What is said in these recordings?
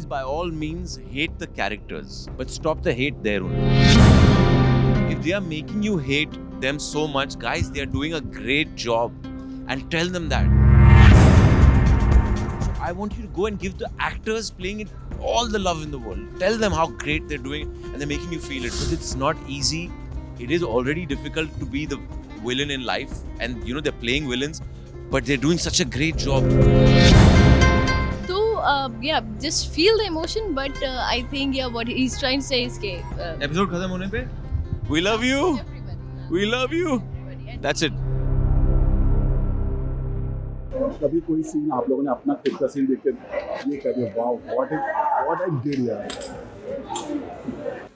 by all means hate the characters, but stop the hate there only. If they are making you hate them so much, guys, they are doing a great job, and tell them that. I want you to go and give the actors playing it all the love in the world. Tell them how great they're doing, and they're making you feel it. Because it's not easy. It is already difficult to be the villain in life, and you know they're playing villains, but they're doing such a great job. So yeah, just feel the emotion, but I think what he's trying to say is that Episode खत्म होने पे, we love you, we love you. That's it. कभी कोई scene आप लोगों ने अपना खुद का सीन देख कर ये कर दिया, वाओ व्हाट आई डिड यार?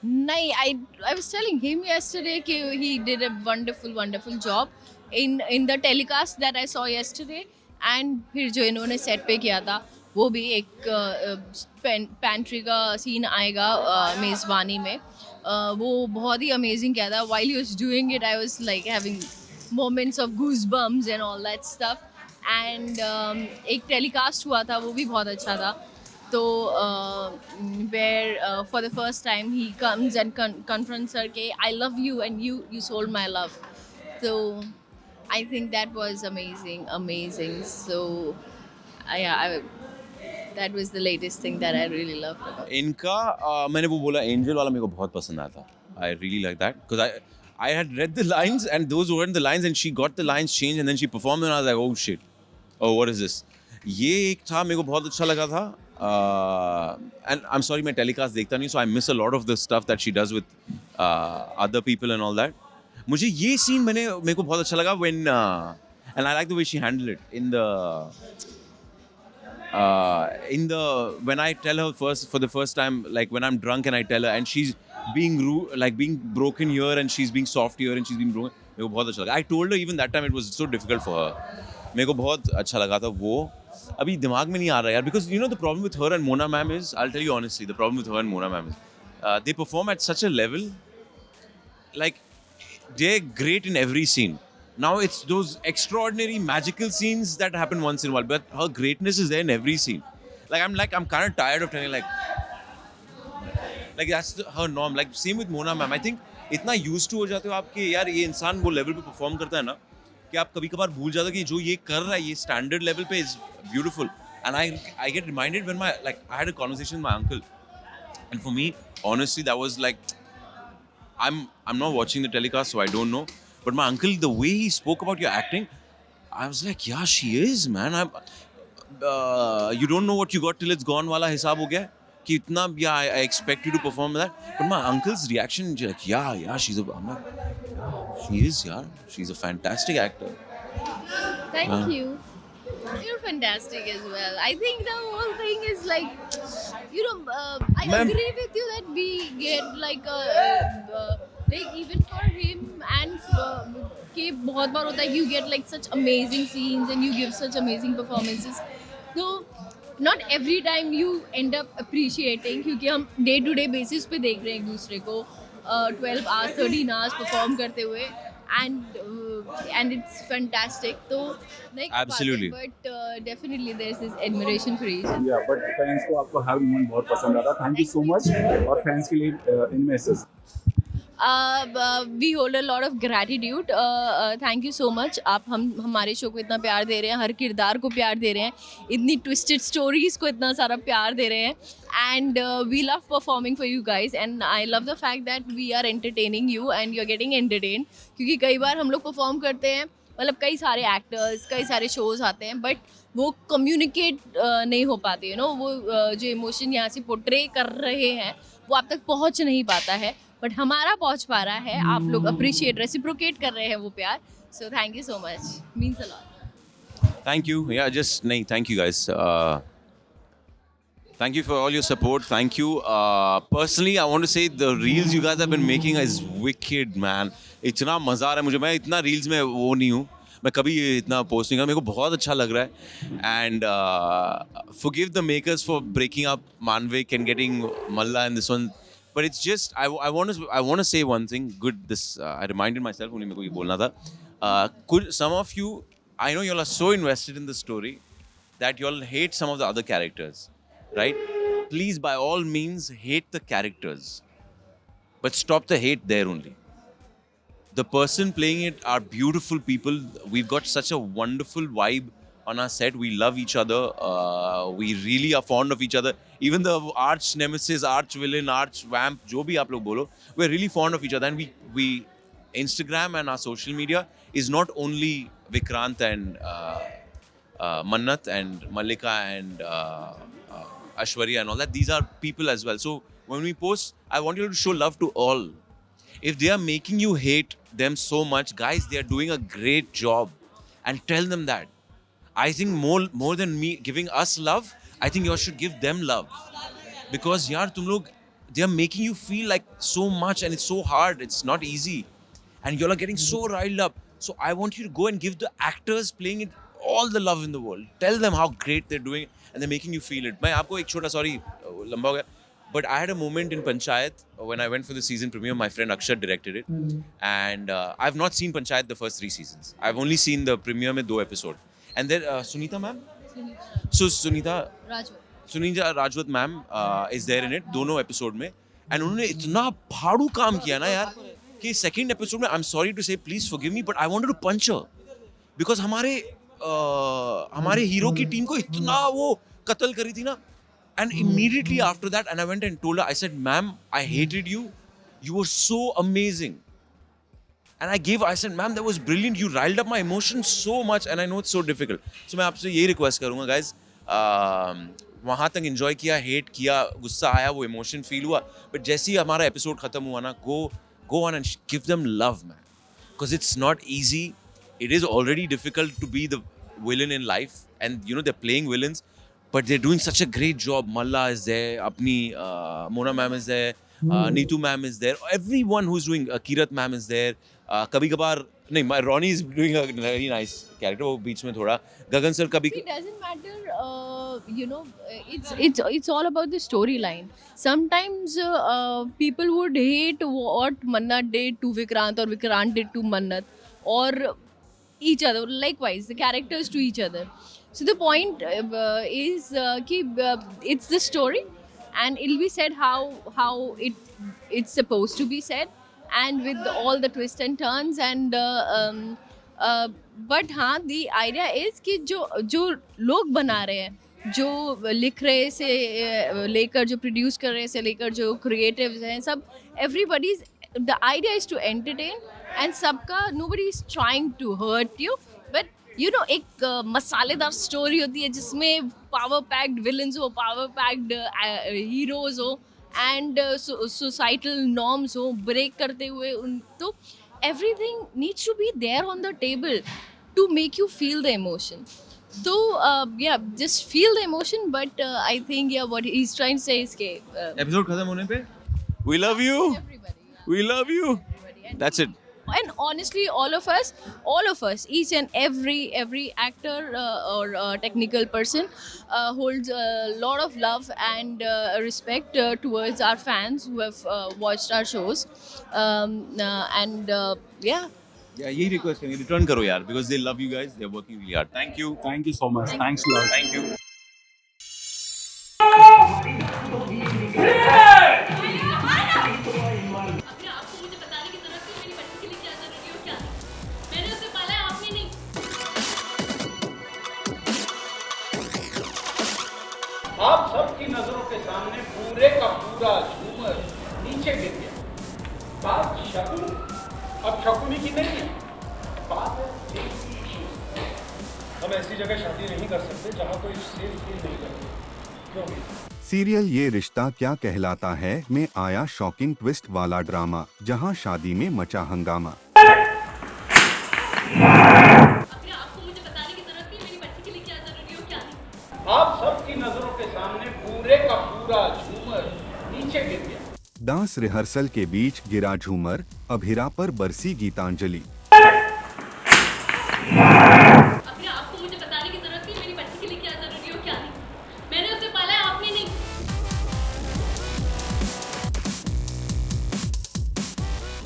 नहीं, I was telling him yesterday कि he did a wonderful job in the telecast that I saw yesterday, and फिर जो इन्होंने सेट पे किया था वो भी एक पैंट्री का सीन आएगा मेज़बानी में, वो बहुत ही अमेजिंग किया था. While he was doing it, I was like having moments of goosebumps and all that stuff. And एक टेलीकास्ट हुआ था वो भी बहुत अच्छा था. तो where for the first time he comes and confronts her के I love you and you sold my love. So I think that was amazing. So that was the latest thing that I really loved about it. इनका मैंने वो बोला angel वाला मेरे को बहुत पसंद आया था. I really like that because I had read the lines and those weren't the lines and she got the lines changed and then she performed and I was like, oh shit, oh what is this? ये एक था मेरे को बहुत अच्छा लगा था. And I'm sorry मैं telecast देखता नहीं, so I miss a lot of the stuff that she does with other people and all that. मुझे ये scene मेरे को बहुत अच्छा लगा when and I like the way she handled it in the when I tell her for the first time, like when I'm drunk and I tell her and she's being rude, like being broken here and she's being soft here and she's being broken. मेरे को बहुत अच्छा लगा. I told her even that time it was so difficult for her. मेरे को बहुत अच्छा लगा था वो. अभी दिमाग में नहीं आ रहा यार, because you know the problem with her and Mona ma'am is, I'll tell you honestly, the problem with her and Mona ma'am is they perform at such a level, like they're great in every scene. Now it's those extraordinary magical scenes that happen once in a while, but her greatness is there in every scene. Like I'm kind of tired of telling like that's her norm. Like same with Mona ma'am. I think इतना used to हो जाते हो आप कि यार ये इंसान वो level पे perform करता है ना कि आप कभी कभार भूल जाते हो कि जो ये कर रहा है ये standard level पे is beautiful. And I get reminded when I had a conversation with my uncle, and for me honestly that was like I'm not watching the telecast so I don't know, but my uncle, the way he spoke about your acting, I was like yeah she is man. You don't know what you got till it's gone वाला हिसाब हो गया कि इतना yeah I expect you to perform that, but my uncle's reaction like yeah I'm like she is yeah she's a fantastic actor. Thank you. You're fantastic as well. I think the whole thing is like, I Ma'am. agree with you that we get like like even for him and कि बहुत बार होता है कि you get like such amazing scenes and you give such amazing performances. So not every time you end up appreciating, क्योंकि हम day to day basis पे देख रहे हैं एक दूसरे को 12 hours 13 hours perform करते हुए, and it's fantastic. So like Absolutely. but definitely there's this admiration for each. या बट फैंस को आपको हर मोमेंट बहुत पसंद आता. Thank you so much. और फैंस के लिए इन message. We hold a lot of gratitude. Thank you so much. आप हमारे शो को इतना प्यार दे रहे हैं, हर किरदार को प्यार दे रहे हैं, इतनी ट्विस्टेड स्टोरीज को इतना सारा प्यार दे रहे हैं, and we love performing for you guys, and I love the fact that we are entertaining you and you're getting entertained. क्योंकि कई बार हम लोग परफॉर्म करते हैं, मतलब कई सारे एक्टर्स कई सारे शोज आते हैं, बट वो कम्युनिकेट नहीं हो पाते, यू नो, वो जो इमोशन यहाँ से पोर्ट्रे कर रहे हैं वो आप तक पहुँच नहीं पाता है, बट हमारा पहुँच पा रहा है. आप लोग अप्रिशिएट रेसिप्रोकेट कर रहे हैं वो प्यार. So thank you so much, means a lot. Thank you. Yeah, just nahi, thank you guys. Thank you for all your support. Thank you. Personally, I want to say the reels you guys have been making is wicked, man. इतना मज़ा आ रहा है मुझे. मैं इतना reels में वो नहीं हूँ. मैं कभी इतना पोस्ट नहीं कर. मेरे को बहुत अच्छा लग रहा है. And forgive the makers for breaking up Manvik and getting Malla and this one. But it's just I want to say one thing. Good. This I reminded myself. उन्हें मेरे को ये बोलना था. Some of you, I know you all are so invested in the story that you all hate some of the other characters, right? please, by all means, hate the characters, but stop the hate there only. The person playing it are beautiful people. We've got such a wonderful vibe on our set. We love each other. We really are fond of each other. Even the arch nemesis, arch villain, arch vamp, jo bhi aap log bolo, we're really fond of each other. And we Instagram and our social media is not only Vikrant and Mannat and Mallika and Ashwarya and all that. These are people as well. So when we post, I want you to show love to all. If they are making you hate them so much, guys, they are doing a great job. And tell them that. I think more than me giving us love, I think you should give them love. Because yaar, tum log, they are making you feel like so much and it's so hard. It's not easy. And you all are getting so riled up. So I want you to go and give the actors playing it all the love in the world. Tell them how great they're doing and they're making you feel it. मैं आपको एक छोटा, sorry, लंबा हो गया. But I had a moment in Panchayat when I went for the season premiere. My friend Akshat directed it. And I've not seen Panchayat the first 3 seasons. I've only seen the premiere में 2 episodes. And then Sunita ma'am? So Sunita Rajwat ma'am is there in it, दोनों episode में. And उन्होंने इतना फाड़ू काम किया ना यार कि second episode में, I'm sorry to say, please forgive me, but I wanted to punch her. Because हमारे हीरो की टीम को इतना वो कत्ल करी थी ना. And immediately after that, and I went and told her, I said, ma'am, I hated you. You were so amazing. And I said, ma'am, that was brilliant. You riled up my emotions so much. And I know it's so difficult. So मैं आपसे यही request करूँगा, guys. वहाँ तक enjoy किया, hate किया, गुस्सा आया, वो emotion feel हुआ. But जैसे ही हमारा episode खत्म हुआ ना, go on and give them love, man. Because it's not easy. It is already difficult to be the villain in life. And, you know, they're playing villains. But they're doing such a great job. Malla is there, Apni, Mona ma'am is there, Neetu ma'am is there. Everyone who's doing, Kirat ma'am is there. Kabhi Kabar, my Ronnie is doing a very nice character. वो बीच में थोड़ा. Gagan sir kabhi. It doesn't matter, you know, it's all about the storyline. Sometimes people would hate what Mannat did to Vikrant or Vikrant did to Mannat, or each other. Likewise, the characters to each other. So the point is it's the story, and it'll be said how it's supposed to be said, and with all the twists and turns. And but हाँ, the idea is कि जो लोग बना रहे हैं, जो लिख रहे से लेकर जो प्रोड्यूस कर रहे से लेकर जो क्रिएटिव्स हैं, सब everybody's, the idea is to entertain, and सबका, nobody is trying to hurt you, but you know, एक मसालेदार स्टोरी होती है जिसमें पावर पैक्ड विलन्स हो, पावर पैक्ड हीरोज हो, एंड सोसाइटल नॉर्म्स हो ब्रेक करते हुए उन, तो everything needs to be there on the table to make you feel the emotion. So yeah, just feel the emotion, but I think what he's trying to say is के Episode खत्म होने पे, we love you. everybody, We love you. and That's it. And honestly, all of us, each and every actor or technical person holds a lot of love and respect towards our fans who have watched our shows, and yeah. Yeah, यही request करेंगे. Return करो यार, because they love you guys. They're working really hard. Thank you. Thank you so much. Thanks a lot. Thank you. आप सबकी नजरों के सामने पूरे का पूरा झूमर नीचे गिर गया. बात शकुनी, अब शकुनी की नहीं है, बात है safety issues. हम ऐसी जगह शादी नहीं कर सकते जहाँ कोई सेफ फील नहीं करते. क्यों भी? सीरियल ये रिश्ता क्या कहलाता है में आया शॉकिंग ट्विस्ट वाला ड्रामा, जहां शादी में मचा हंगामा. आप सबकी नजरों के सामने पूरे का पूरा झूमर नीचे गिर गया. डांस रिहर्सल के बीच गिरा झूमर, अभिरा पर बरसी गीतांजलि.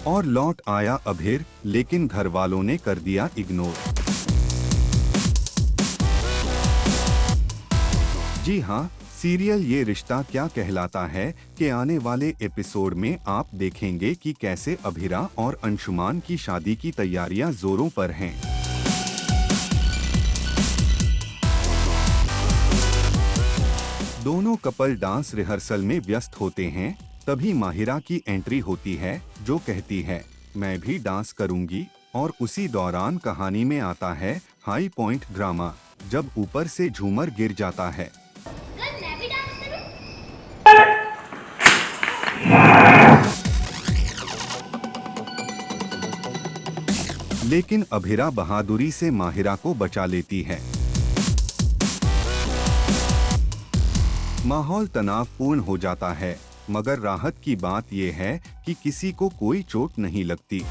और लौट आया अभिर, लेकिन घर वालों ने कर दिया इग्नोर. जी हाँ, सीरियल ये रिश्ता क्या कहलाता है के आने वाले एपिसोड में आप देखेंगे कि कैसे अभिरा और अंशुमान की शादी की तैयारियां जोरों पर हैं। दोनों कपल डांस रिहर्सल में व्यस्त होते हैं, तभी माहिरा की एंट्री होती है जो कहती है मैं भी डांस करूंगी, और उसी दौरान कहानी में आता है हाई पॉइंट ड्रामा, जब ऊपर से झूमर गिर जाता है। लेकिन अभिरा बहादुरी से माहिरा को बचा लेती है। माहौल तनावपूर्ण हो जाता है, मगर राहत की बात यह है कि किसी को कोई चोट नहीं लगती।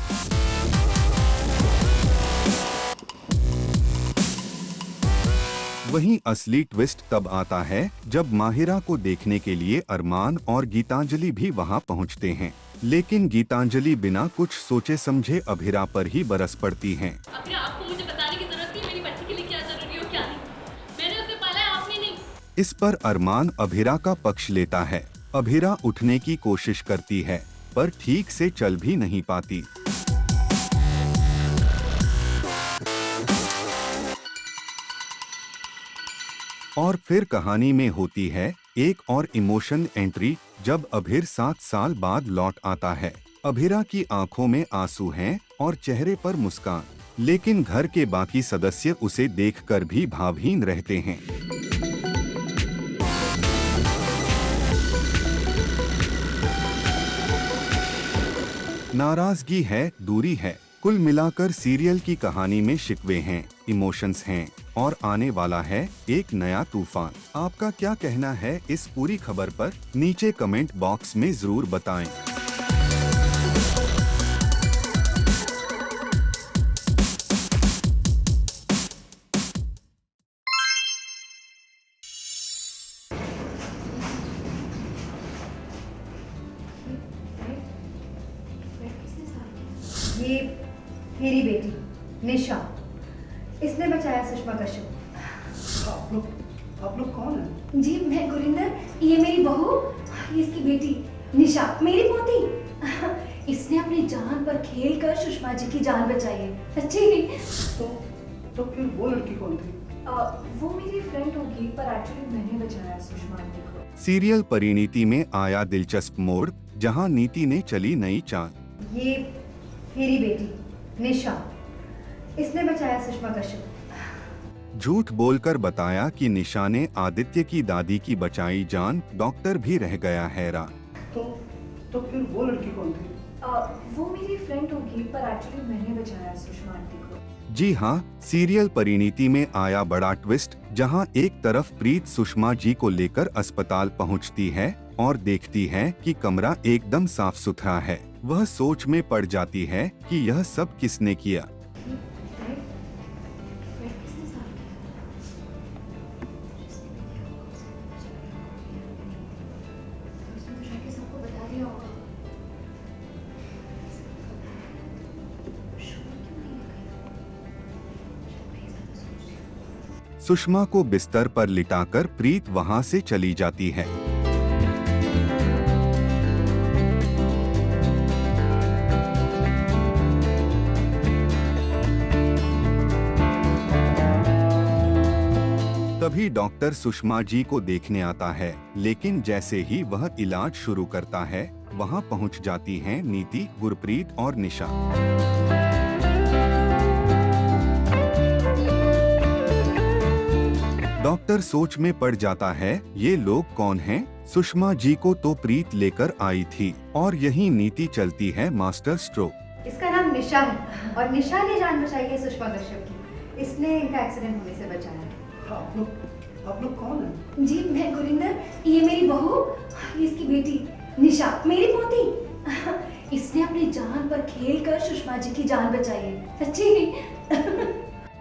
वहीं असली ट्विस्ट तब आता है जब माहिरा को देखने के लिए अरमान और गीतांजलि भी वहां पहुंचते हैं, लेकिन गीतांजलि बिना कुछ सोचे समझे अभिरा पर ही बरस पड़ती हैं। अभिरा, आपको मुझे बताने की जरूरत नहीं, मेरी बच्ची के लिए क्या जरूरी हो क्या नहीं। मैंने उसे पाला है, आपने नहीं। इस पर अरमान अभिरा का पक्ष लेता है। अभिरा उठने की कोशिश करती है, पर ठीक से चल भी नहीं पाती। और फिर कहानी में होती है एक और इमोशन एंट्री, जब अभिर 7 साल बाद लौट आता है। अभिरा की आंखों में आंसू हैं और चेहरे पर मुस्कान, लेकिन घर के बाकी सदस्य उसे देखकर भी भावहीन रहते हैं। नाराजगी है, दूरी है, कुल मिलाकर सीरियल की कहानी में शिकवे हैं, इमोशंस हैं और आने वाला है एक नया तूफान। आपका क्या कहना है इस पूरी खबर पर? नीचे कमेंट बॉक्स में जरूर बताएं। ये मेरी बेटी निशा, इसने बचाया सुषमा कश्यप। आप लोग कौन हैं? जी मैं गुरिंदर, ये मेरी बहू, ये इसकी बेटी निशा, मेरी पोती। इसने अपनी जान पर खेल कर सुषमा जी की जान बचाई है। सच्ची? तो फिर वो लड़की कौन थी? वो मेरी फ्रेंड होगी, पर एक्चुअली मैंने बचाया सुषमा जी को। सीरियल परिणीति में आया दिलचस्प मोड़, जहां नीति ने चली नई चाल। ये मेरी बेटी निशा, इसने बचाया सुषमा कश्यप। झूठ बोलकर बताया कि निशा ने आदित्य की दादी की बचाई जान, डॉक्टर भी रह गया हैरान। तो फिर वो लड़की कौन थी? वो मेरी फ्रेंड होगी, पर एक्चुअली मैंने बचाया सुषमा आंटी को। जी हाँ, सीरियल परिणीति में आया बड़ा ट्विस्ट, जहां एक तरफ प्रीत सुषमा जी को लेकर अस्पताल पहुंचती है और देखती है कि कमरा एकदम साफ सुथरा है। वह सोच में पड़ जाती है कि यह सब किसने किया। सुषमा को बिस्तर पर लिटाकर प्रीत वहां से चली जाती है। तभी डॉक्टर सुषमा जी को देखने आता है, लेकिन जैसे ही वह इलाज शुरू करता है, वहां पहुंच जाती हैं नीति, गुरप्रीत और निशा। डॉक्टर सोच में पड़ जाता है, ये लोग कौन हैं? सुषमा जी को तो प्रीत लेकर आई थी और यही नीति चलती है मास्टर स्ट्रोक। इसका नाम निशा है और निशा ने जान बचाई है सुषमा कश्यप की। इसने इनका एक्सीडेंट होने से बचाया है। आप लोग कौन हैं? जी मैं गुरिंदर, ये मेरी बहू, ये इसकी बेटी निशा, मेरी पोती। इसने अपनी जान पर खेल कर सुषमा जी की जान बचाई है। सच्ची?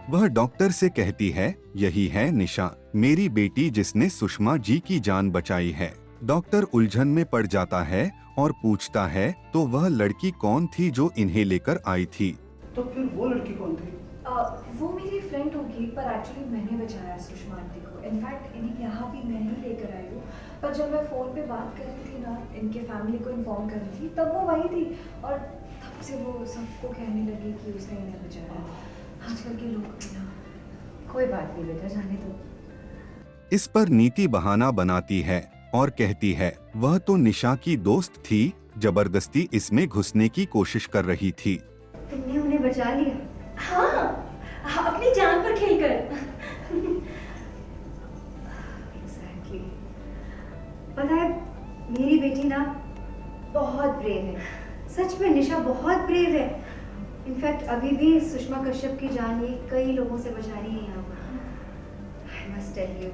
वह डॉक्टर से कहती है, यही है निशा, मेरी बेटी जिसने सुषमा जी की जान बचाई है। डॉक्टर उलझन में पड़ जाता है और पूछता है, तो वह लड़की कौन थी जो इन्हें लेकर आई थी? तो फिर वो लड़की कौन थी? वो मेरी फ्रेंड होगी, पर एक्चुअली मैंने बचाया सुषमा आंटी को। इनफैक्ट इन्हें यहाँ भी मैं ही लेकर आई हूँ। पर जब मैं फ़ोन पे बात कर रही थी ना, इनके फैमिली को इन्फॉर्म कर रही थी, तब वो वही थी और तब से वो सबको कहने लगी कि उसने इन्हें बचाया। आजकल के लोग ना, कोई बात नहीं बेटा, जाने दो। इस पर नीति बहाना बनाती है और कहती है वह तो निशा की दोस्त थी, जबरदस्ती इसमें घुसने की कोशिश कर रही थी। तुमने उन्हें बचा लिया? हाँ, अपनी जान पर खेलकर। एग्जैक्टली। पता है, मेरी बेटी ना बहुत ब्रेव है, सच में निशा बहुत ब्रेव है। इनफैक्ट अभी भी सुषमा कश्यप की जान ये कई लोगों से बचा रही है यहाँ पर। आई मस्ट टेल यू,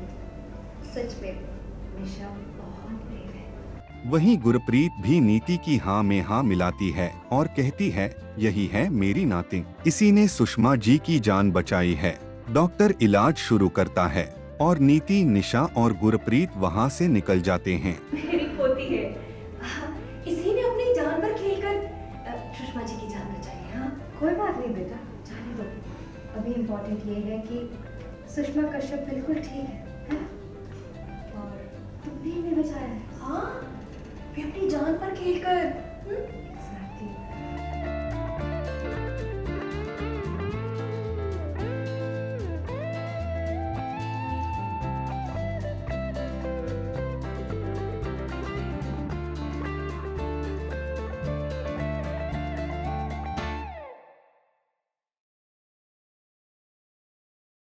सच में निशा बहुत ब्रेव है। वहीं गुरप्रीत भी नीति की हाँ में हाँ मिलाती है और कहती है यही है मेरी नातिन, इसी ने सुषमा जी की जान बचाई है। डॉक्टर इलाज शुरू करता है और नीति, निशा और गुरप्रीत वहाँ से निकल जाते हैं। मेरी पोती है, इसी ने अपनी जान पर खेलकर सुषमा जी की जान बचाई है। हाँ, कोई बात नहीं बेटा, जाने दो। अभी इम्पोर्टेंट ये है कि सुषमा कश्यप बिल्कुल ठीक है? और तुमने इन्हें बचाया है। हाँ, वे अपनी जान पर खेलकर।